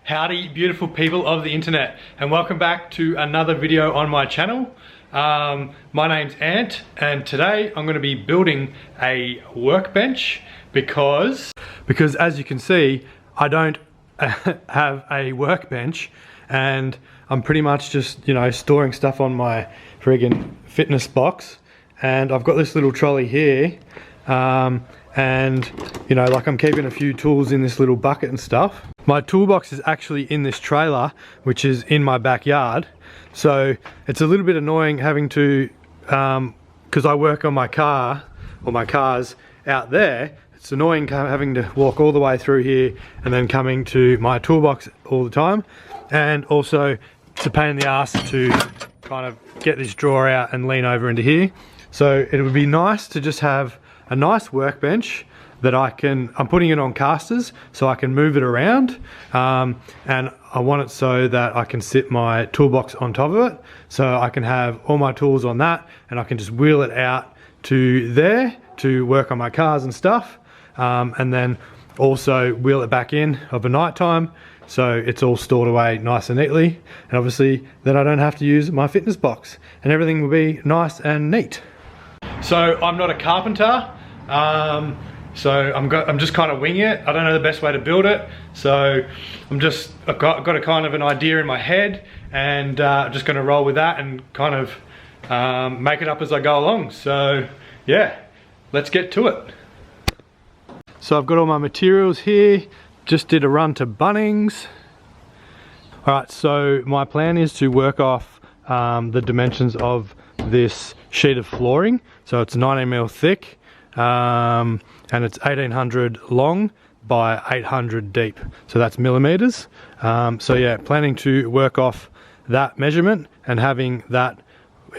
Howdy beautiful people of the internet, and welcome back to another video on my channel. My name's Ant, and today I'm going to be building a workbench because as you can see, I don't have a workbench, and I'm pretty much just, storing stuff on my friggin' fitness box. And I've got this little trolley here, and like I'm keeping a few tools in this little bucket and stuff. My toolbox is actually in this trailer, which is in my backyard. So it's a little bit annoying having to, because I work on my car, or my car's out there. It's annoying having to walk all the way through here and then coming to my toolbox all the time. And also it's a pain in the ass to kind of get this drawer out and lean over into here. So it would be nice to just have a nice workbench that I'm putting it on casters so I can move it around, and I want it so that I can sit my toolbox on top of it, so I can have all my tools on that and I can just wheel it out to there to work on my cars and stuff, and then also wheel it back in of a night time so it's all stored away nice and neatly, and obviously then I don't have to use my fitness box and everything will be nice and neat. So I'm not a carpenter, so I'm just kind of winging it. I don't know the best way to build it, so I've got a kind of an idea in my head, and I'm just going to roll with that and kind of make it up as I go along. So yeah, let's get to it. So I've got all my materials here. Just did a run to Bunnings. Alright, so my plan is to work off the dimensions of this sheet of flooring. So it's 19mm thick, and it's 1800 long by 800 deep. So that's millimeters. So yeah, planning to work off that measurement and having that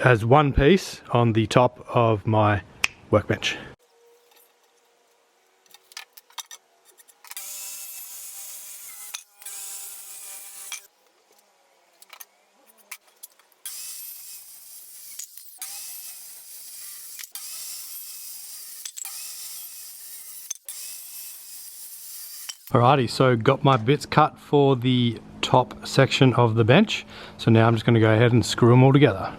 as one piece on the top of my workbench. Alrighty, so got my bits cut for the top section of the bench. So now I'm just going to go ahead and screw them all together.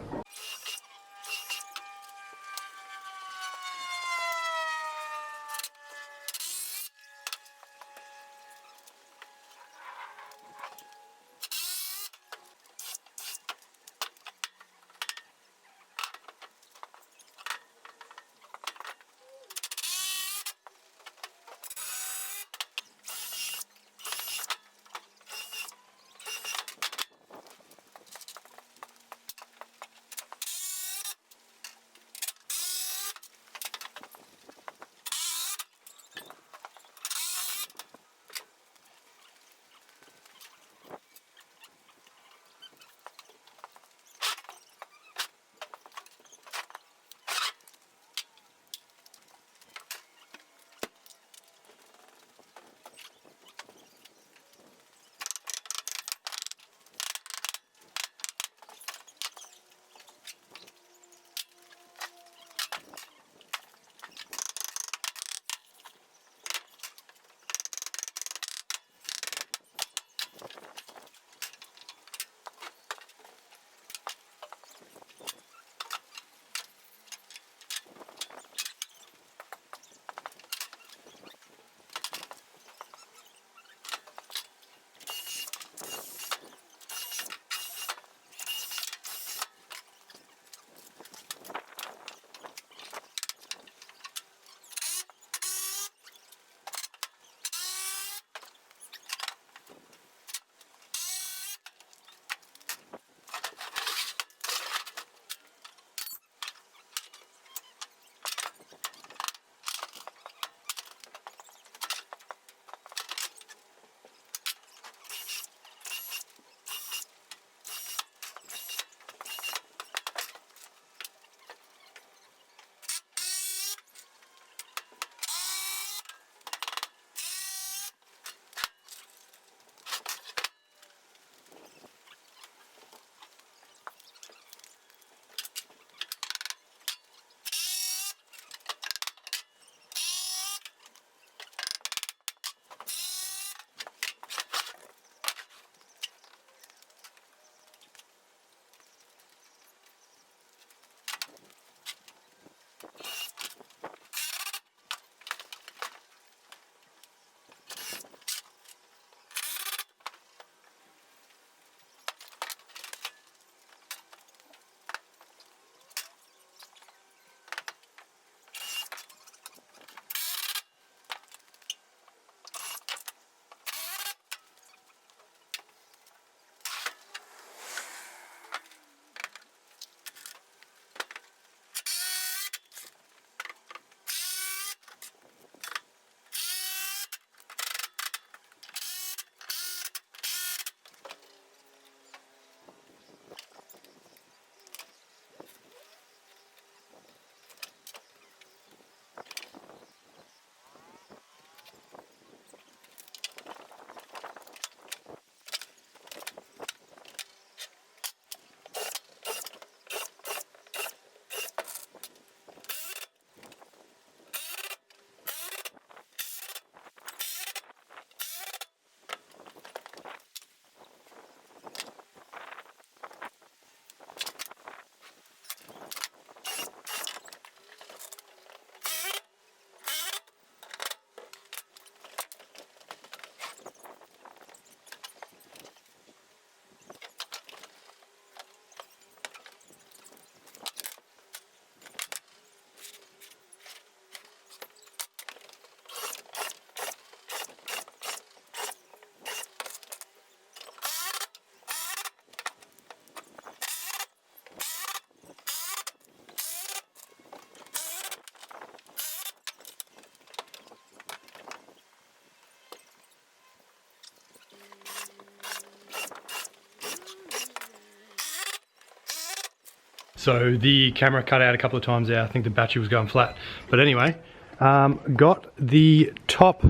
so the camera cut out a couple of times there. I think the battery was going flat. But anyway, got the top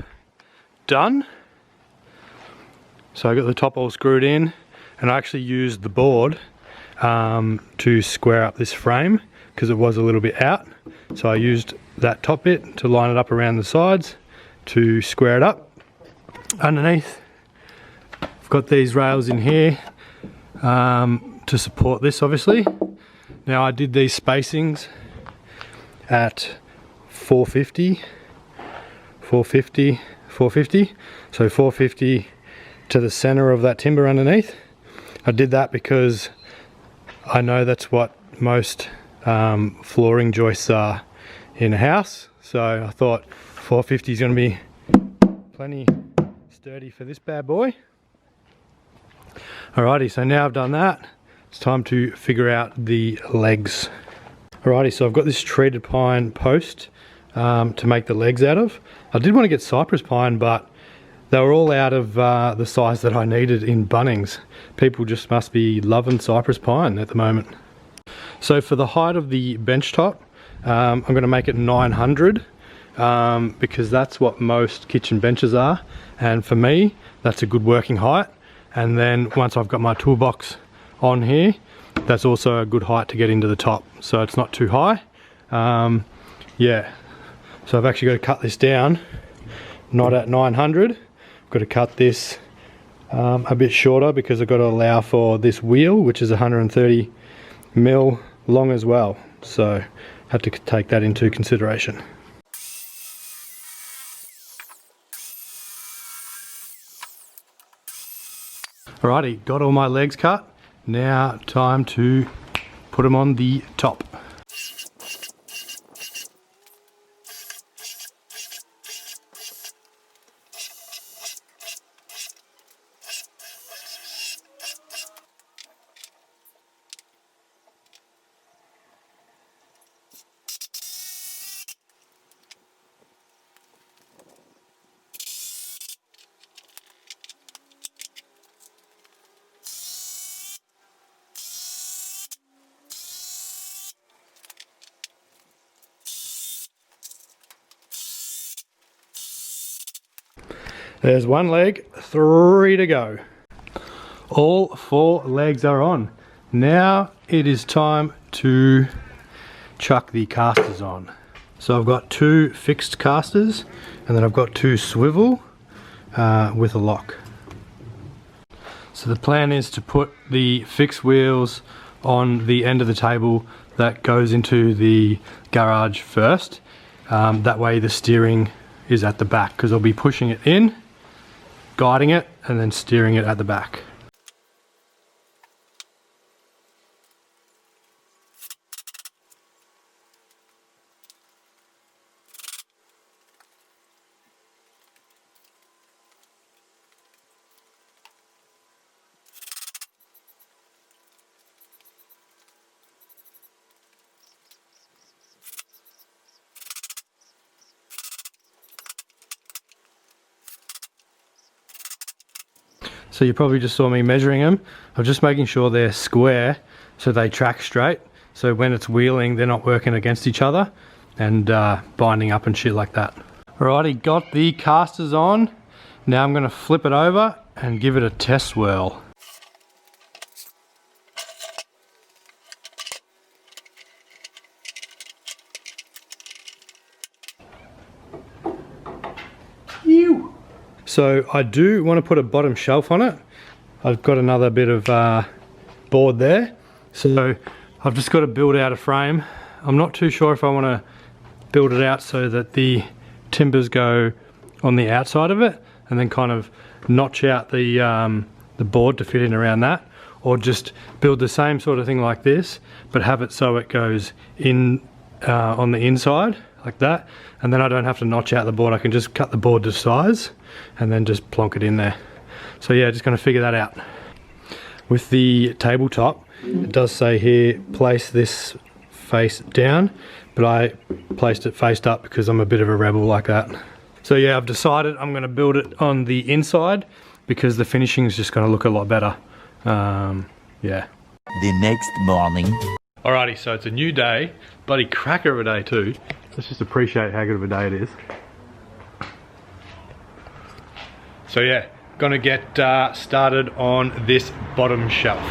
done. So I got the top all screwed in, and I actually used the board to square up this frame because it was a little bit out. So I used that top bit to line it up around the sides to square it up. Underneath, I've got these rails in here to support this, obviously. Now I did these spacings at 450, 450, 450. So 450 to the center of that timber underneath. I did that because I know that's what most flooring joists are in a house. So I thought 450 is going to be plenty sturdy for this bad boy. Alrighty, so now I've done that, it's time to figure out the legs. Alrighty, so I've got this treated pine post to make the legs out of. I did want to get cypress pine, but they were all out of the size that I needed in Bunnings. People just must be loving cypress pine at the moment. So for the height of the bench top, I'm going to make it 900 because that's what most kitchen benches are. And for me, that's a good working height. And then once I've got my toolbox on here, that's also a good height to get into the top. So it's not too high. Yeah, so I've actually got to cut this down, not at 900. I've got to cut this a bit shorter because I've got to allow for this wheel, which is 130 mil long as well. So I have to take that into consideration. Alrighty, got all my legs cut. Now time to put them on the top. There's one leg, 3 to go. All 4 legs are on. Now it is time to chuck the casters on. So I've got 2 fixed casters and then I've got 2 swivel with a lock. So the plan is to put the fixed wheels on the end of the table that goes into the garage first. That way the steering is at the back because I'll be pushing it in, guiding it, and then steering it at the back. So you probably just saw me measuring them. I'm just making sure they're square so they track straight. So when it's wheeling, they're not working against each other and binding up and shit like that. Alrighty, got the casters on. Now I'm gonna flip it over and give it a test swirl. Ew. So I do want to put a bottom shelf on it. I've got another bit of board there. So I've just got to build out a frame. I'm not too sure if I want to build it out so that the timbers go on the outside of it and then kind of notch out the board to fit in around that, or just build the same sort of thing like this but have it so it goes in on the inside like that, and then I don't have to notch out the board. I can just cut the board to size and then just plonk it in there. So yeah, just going to figure that out. With the tabletop, it does say here place this face down, but I placed it faced up because I'm a bit of a rebel like that. So yeah, I've decided I'm going to build it on the inside because the finishing is just going to look a lot better. Yeah. The next morning. Alrighty, so it's a new day, bloody cracker of a day too. Let's just appreciate how good of a day it is. So yeah, gonna get started on this bottom shelf.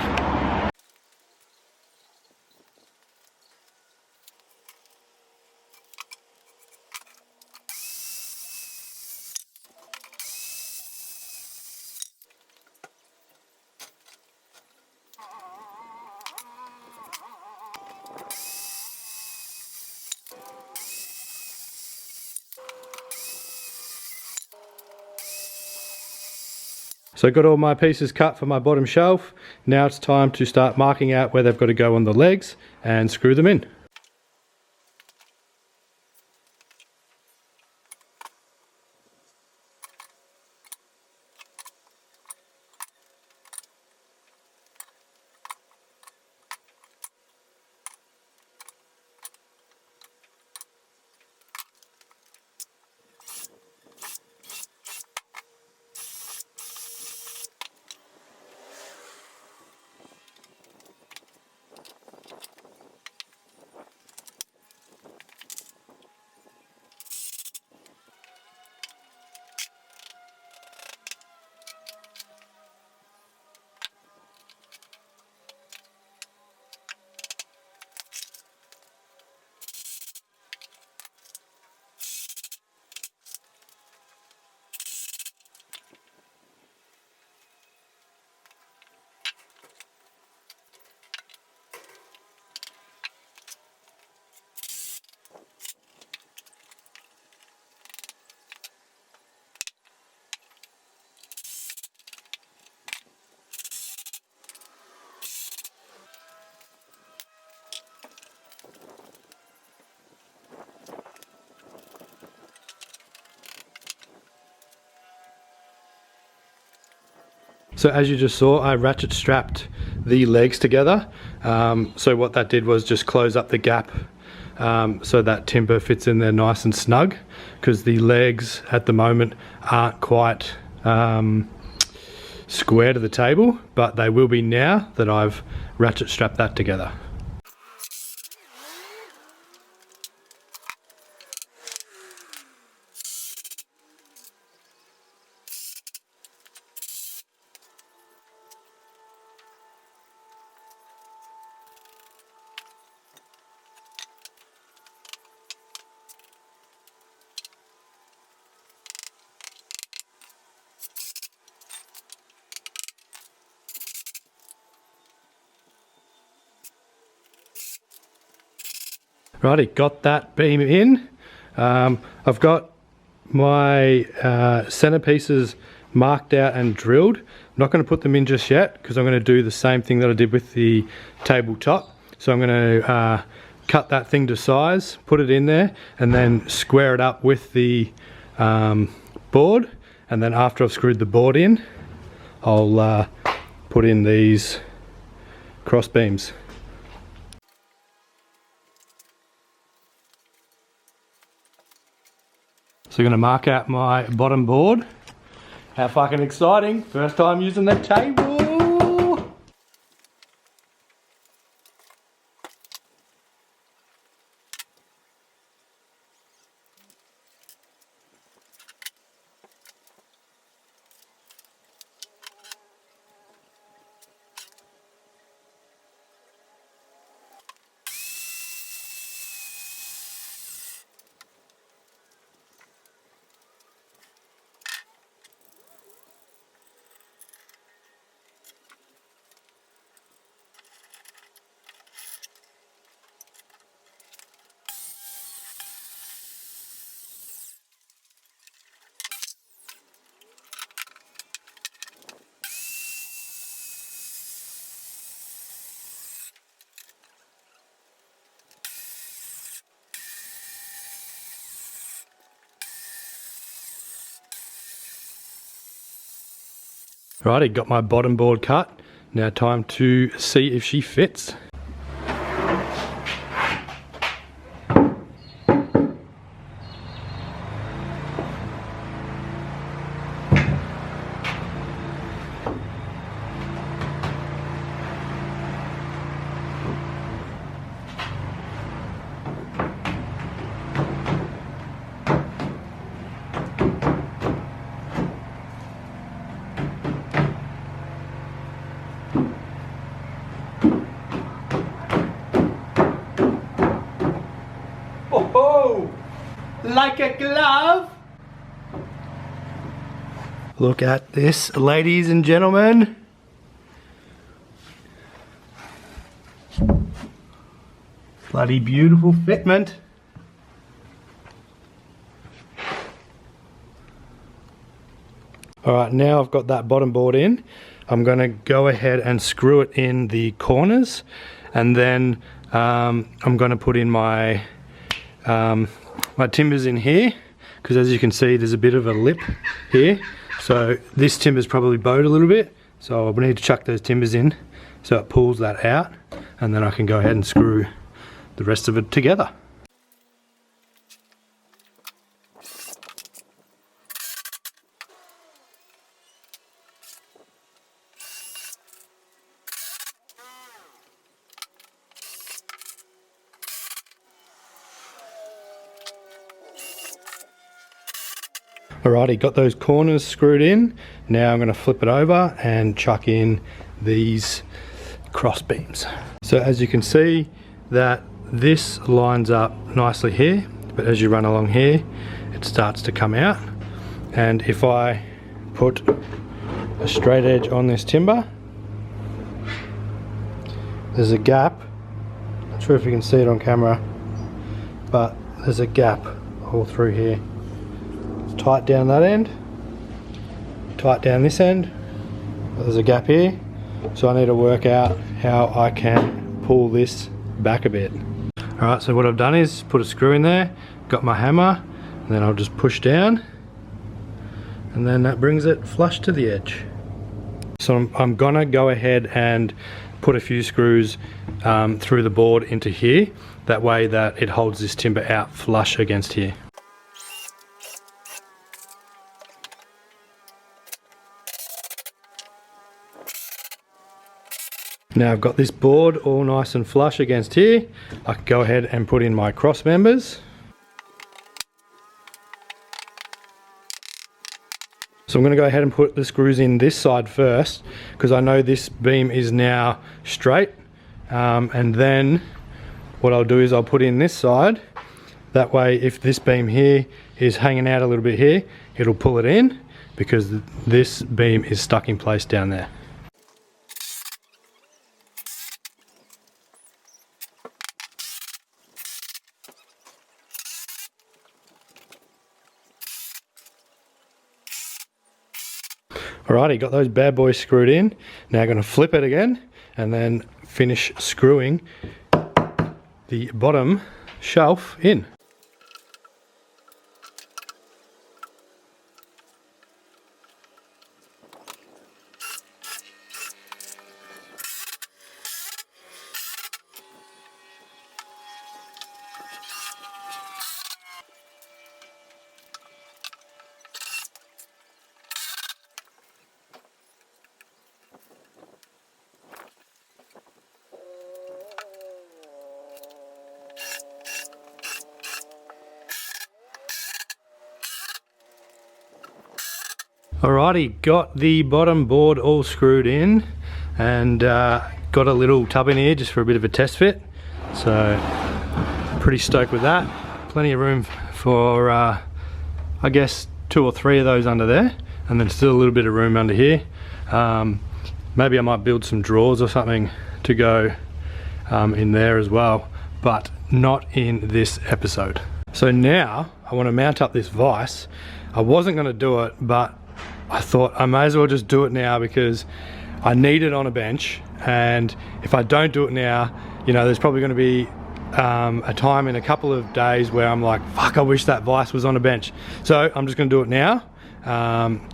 So I got all my pieces cut for my bottom shelf. Now it's time to start marking out where they've got to go on the legs and screw them in. So as you just saw, I ratchet strapped the legs together. So what that did was just close up the gap so that timber fits in there nice and snug, because the legs at the moment aren't quite square to the table, but they will be now that I've ratchet strapped that together. Righty, got that beam in. I've got my centerpieces marked out and drilled. I'm not going to put them in just yet because I'm going to do the same thing that I did with the tabletop. So I'm going to cut that thing to size, put it in there, and then square it up with the board. And then after I've screwed the board in, I'll put in these cross beams. So I'm going to mark out my bottom board. How fucking exciting. First time using the table. Righty, got my bottom board cut. Now time to see if she fits. like a glove. Look at this, ladies and gentlemen. Bloody beautiful fitment. Alright, now I've got that bottom board in. I'm going to go ahead and screw it in the corners, and then I'm going to put in my my timbers in here, because as you can see there's a bit of a lip here, so this timber's probably bowed a little bit, so I need to chuck those timbers in so it pulls that out, and then I can go ahead and screw the rest of it together. Alrighty, got those corners screwed in. Now I'm going to flip it over and chuck in these cross beams. So as you can see that this lines up nicely here, but as you run along here it starts to come out, and if I put a straight edge on this timber, there's a gap. Not sure if you can see it on camera, but there's a gap all through here. Tight down that end, tight down this end, there's a gap here, so I need to work out how I can pull this back a bit. Alright, so what I've done is put a screw in there, got my hammer, and then I'll just push down, and then that brings it flush to the edge. So I'm gonna go ahead and put a few screws through the board into here, that way that it holds this timber out flush against here. Now I've got this board all nice and flush against here, I can go ahead and put in my cross members. So I'm going to go ahead and put the screws in this side first, because I know this beam is now straight, and then what I'll do is I'll put in this side, that way if this beam here is hanging out a little bit here, it'll pull it in, because this beam is stuck in place down there. Alrighty, got those bad boys screwed in. Now I'm going to flip it again and then finish screwing the bottom shelf in. Alrighty, got the bottom board all screwed in, and got a little tub in here just for a bit of a test fit, so pretty stoked with that. Plenty of room for I guess 2 or 3 of those under there, and then still a little bit of room under here. Maybe I might build some drawers or something to go in there as well, but not in this episode. So now I want to mount up this vise. I wasn't going to do it, but I thought I may as well just do it now, because I need it on a bench, and if I don't do it now, you know, there's probably going to be a time in a couple of days where I'm like, fuck, I wish that vise was on a bench. So I'm just going to do it now.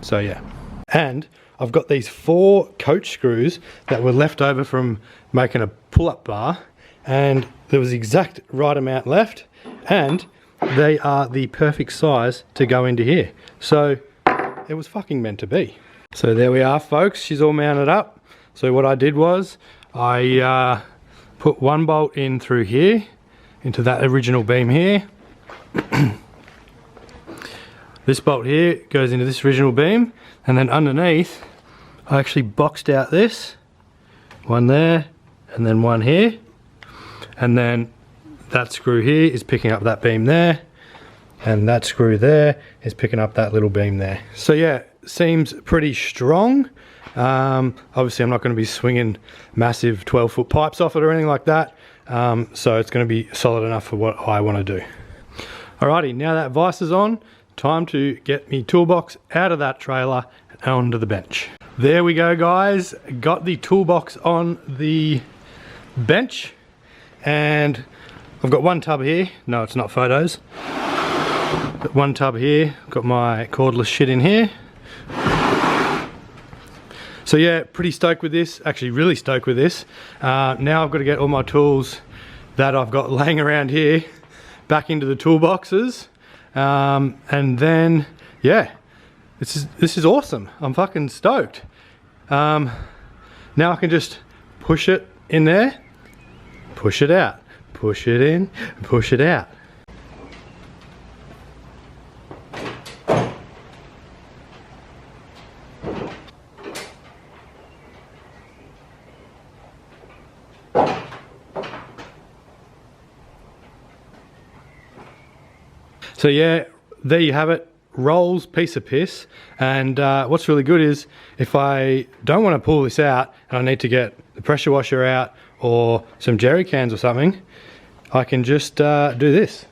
So yeah. And I've got these 4 coach screws that were left over from making a pull-up bar, and there was the exact right amount left, and they are the perfect size to go into here. So it was fucking meant to be. So there we are, folks, she's all mounted up. So what I did was I put 1 bolt in through here into that original beam here. This bolt here goes into this original beam, and then underneath I actually boxed out this one there, and then one here, and then that screw here is picking up that beam there. and that screw there is picking up that little beam there. So yeah, seems pretty strong. Obviously I'm not going to be swinging massive 12-foot pipes off it or anything like that, so it's going to be solid enough for what I want to do. Alrighty, now that vise is on, time to get me toolbox out of that trailer and onto the bench. There we go, guys, got the toolbox on the bench, and I've got one tub here. No, it's not photos. Got one tub here, got my cordless shit in here. So yeah, pretty stoked with this, actually really stoked with this. Now I've got to get all my tools that I've got laying around here back into the toolboxes. And then, yeah, this is awesome. I'm fucking stoked. Now I can just push it in there, push it out, push it in, push it out. So yeah, there you have it, rolls piece of piss. And what's really good is if I don't want to pull this out and I need to get the pressure washer out or some jerry cans or something, I can just do this.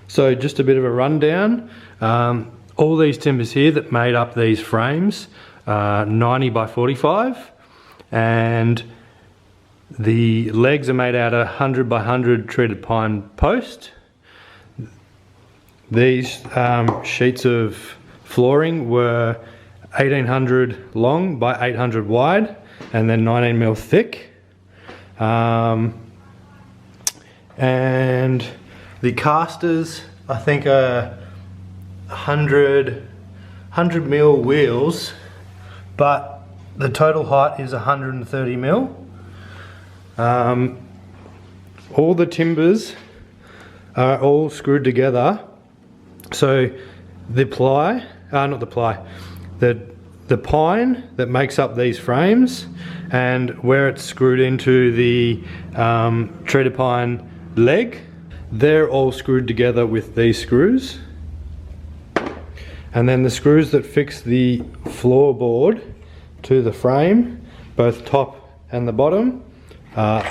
So just a bit of a rundown. All these timbers here that made up these frames, 90 by 45, and the legs are made out of 100 by 100 treated pine post. These sheets of flooring were 1800 long by 800 wide, and then 19mm thick. And the casters, I think, are 100mm wheels, but the total height is 130mm. All the timbers are all screwed together. So the ply, not the ply, the pine that makes up these frames, and where it's screwed into the treated pine leg, they're all screwed together with these screws. And then the screws that fix the floorboard to the frame, both top and the bottom, are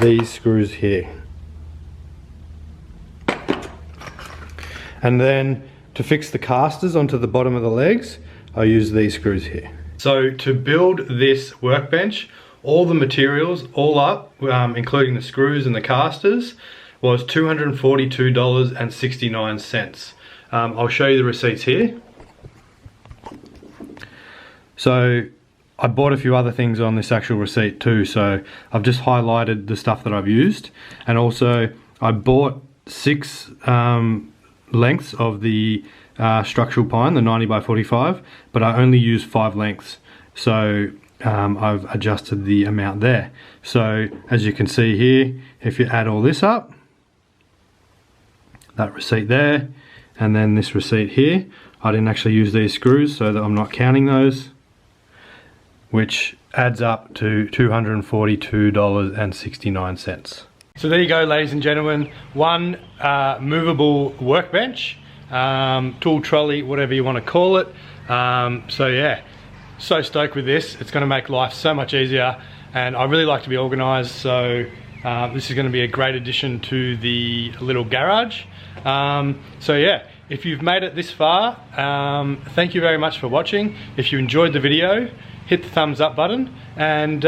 these screws here. And then to fix the casters onto the bottom of the legs, I use these screws here. So to build this workbench, all the materials, all up, including the screws and the casters, was $242.69. I'll show you the receipts here. So I bought a few other things on this actual receipt too, so I've just highlighted the stuff that I've used. And also I bought 6 lengths of the structural pine, the 90 by 45, but I only used 5 lengths. So I've adjusted the amount there. So as you can see here, if you add all this up, that receipt there, and then this receipt here, I didn't actually use these screws, so that I'm not counting those, which adds up to $242.69. So there you go, ladies and gentlemen, one movable workbench, tool trolley, whatever you want to call it. So yeah, so stoked with this. It's going to make life so much easier, and I really like to be organised, so this is going to be a great addition to the little garage. So yeah, if you've made it this far, thank you very much for watching. If you enjoyed the video, hit the thumbs up button, and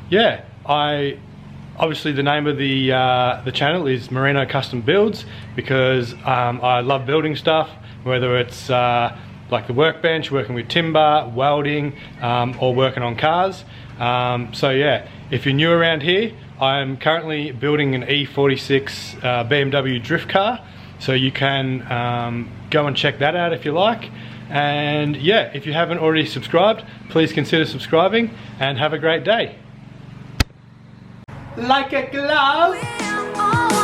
yeah, obviously the name of the channel is Merino Custom Builds, because I love building stuff, whether it's like the workbench, working with timber, welding, or working on cars. So yeah, if you're new around here, I'm currently building an E46 BMW drift car, so you can go and check that out if you like. And yeah, if you haven't already subscribed, please consider subscribing, and have a great day. Like a glove.